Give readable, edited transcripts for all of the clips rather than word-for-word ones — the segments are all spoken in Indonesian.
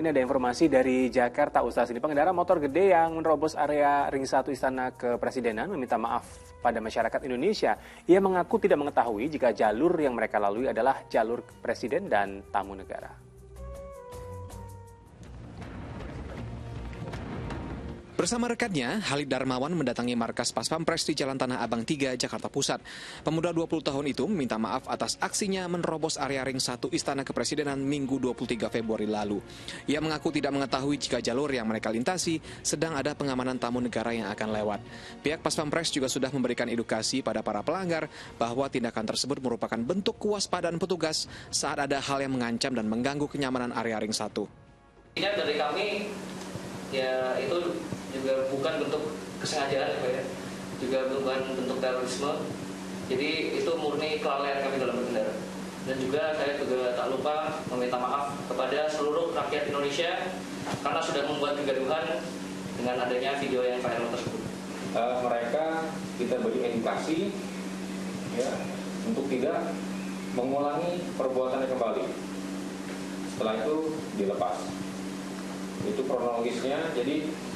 Ini ada informasi dari Jakarta, Ustaz. Ini pengendara motor gede yang menerobos area Ring 1 Istana Kepresidenan meminta maaf pada masyarakat Indonesia. Ia mengaku tidak mengetahui jika jalur yang mereka lalui adalah jalur presiden dan tamu negara. Bersama rekannya, Halid Darmawan mendatangi markas Pas Pampres di Jalan Tanah Abang 3, Jakarta Pusat. Pemuda 20 tahun itu meminta maaf atas aksinya menerobos area Ring 1 Istana Kepresidenan Minggu 23 Februari lalu. Ia mengaku tidak mengetahui jika jalur yang mereka lintasi sedang ada pengamanan tamu negara yang akan lewat. Pihak Pas Pampres juga sudah memberikan edukasi pada para pelanggar bahwa tindakan tersebut merupakan bentuk kewaspadaan petugas saat ada hal yang mengancam dan mengganggu kenyamanan area Ring 1. Dari kami, ya itu juga bukan bentuk kesengajaan, ya, juga bukan bentuk terorisme. Jadi itu murni kelalaian kami dalam berkendara. Dan juga saya juga tak lupa meminta maaf kepada seluruh rakyat Indonesia karena sudah membuat kegaduhan dengan adanya video yang viral tersebut. Mereka kita beri edukasi, ya, untuk tidak mengulangi perbuatannya kembali. Setelah itu dilepas. Itu kronologisnya. Jadi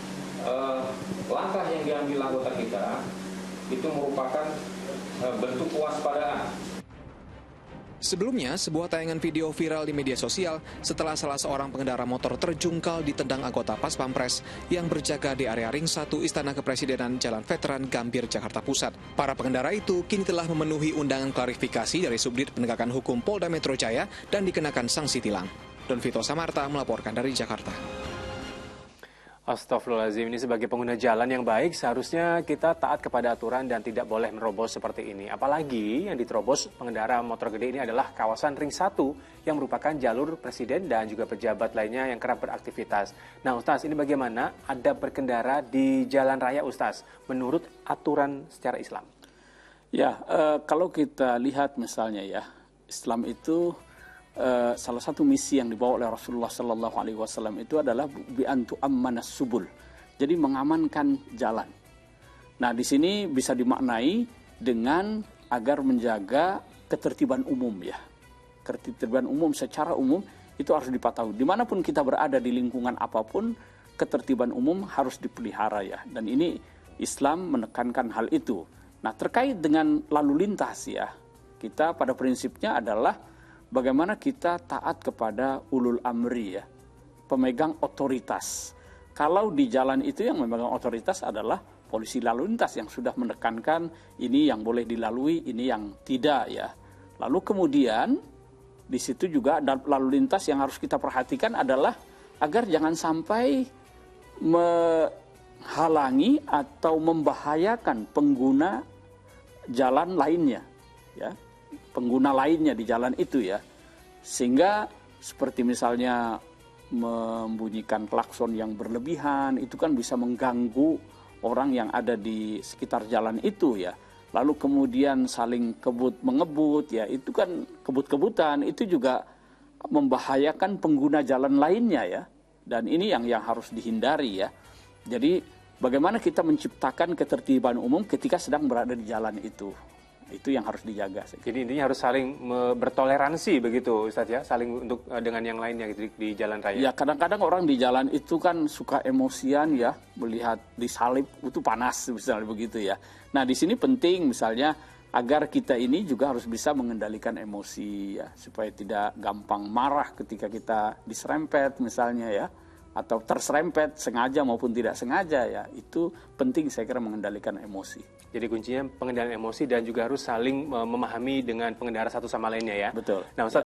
langkah yang diambil anggota kita itu merupakan bentuk kewaspadaan. Sebelumnya, sebuah tayangan video viral di media sosial setelah salah seorang pengendara motor terjungkal ditendang anggota Pas Pampres yang berjaga di area Ring 1 Istana Kepresidenan Jalan Veteran Gambir, Jakarta Pusat. Para pengendara itu kini telah memenuhi undangan klarifikasi dari Subdit Penegakan Hukum Polda Metro Jaya dan dikenakan sanksi tilang. Don Vito Samarta melaporkan dari Jakarta. Astagfirullahaladzim, ini sebagai pengguna jalan yang baik seharusnya kita taat kepada aturan dan tidak boleh menerobos seperti ini. Apalagi yang diterobos pengendara motor gede ini adalah kawasan Ring 1 yang merupakan jalur presiden dan juga pejabat lainnya yang kerap beraktivitas. Nah Ustaz, ini bagaimana adab berkendara di jalan raya Ustaz menurut aturan secara Islam? Ya, kalau kita lihat misalnya ya, Islam itu salah satu misi yang dibawa oleh Rasulullah Sallallahu Alaihi Wasallam itu adalah bi'antu ammanas subul, jadi mengamankan jalan. Nah di sini bisa dimaknai dengan agar menjaga ketertiban umum ya, ketertiban umum secara umum itu harus dipatuhi. Dimanapun kita berada di lingkungan apapun, ketertiban umum harus dipelihara ya, dan ini Islam menekankan hal itu. Nah terkait dengan lalu lintas ya, kita pada prinsipnya adalah bagaimana kita taat kepada ulul amri ya, pemegang otoritas. Kalau di jalan itu yang memegang otoritas adalah polisi lalu lintas yang sudah menekankan ini yang boleh dilalui, ini yang tidak ya. Lalu kemudian di situ juga ada lalu lintas yang harus kita perhatikan adalah agar jangan sampai menghalangi atau membahayakan pengguna jalan lainnya ya. Pengguna lainnya di jalan itu ya, sehingga seperti misalnya membunyikan klakson yang berlebihan itu kan bisa mengganggu orang yang ada di sekitar jalan itu ya. Lalu kemudian saling kebut mengebut ya, itu kan kebut-kebutan itu juga membahayakan pengguna jalan lainnya ya, dan ini yang harus dihindari ya. Jadi bagaimana kita menciptakan ketertiban umum ketika sedang berada di jalan itu yang harus dijaga. Jadi intinya harus saling bertoleransi begitu Ustaz ya, saling untuk dengan yang lainnya gitu di jalan raya. Ya kadang-kadang orang di jalan itu kan suka emosian ya, melihat disalib itu panas misalnya begitu ya. Nah di sini penting misalnya agar kita ini juga harus bisa mengendalikan emosi ya, supaya tidak gampang marah ketika kita diserempet misalnya ya, atau terserempet sengaja maupun tidak sengaja ya, itu penting saya kira mengendalikan emosi. Jadi kuncinya pengendalian emosi dan juga harus saling memahami dengan pengendara satu sama lainnya ya. Betul. Nah Ustaz,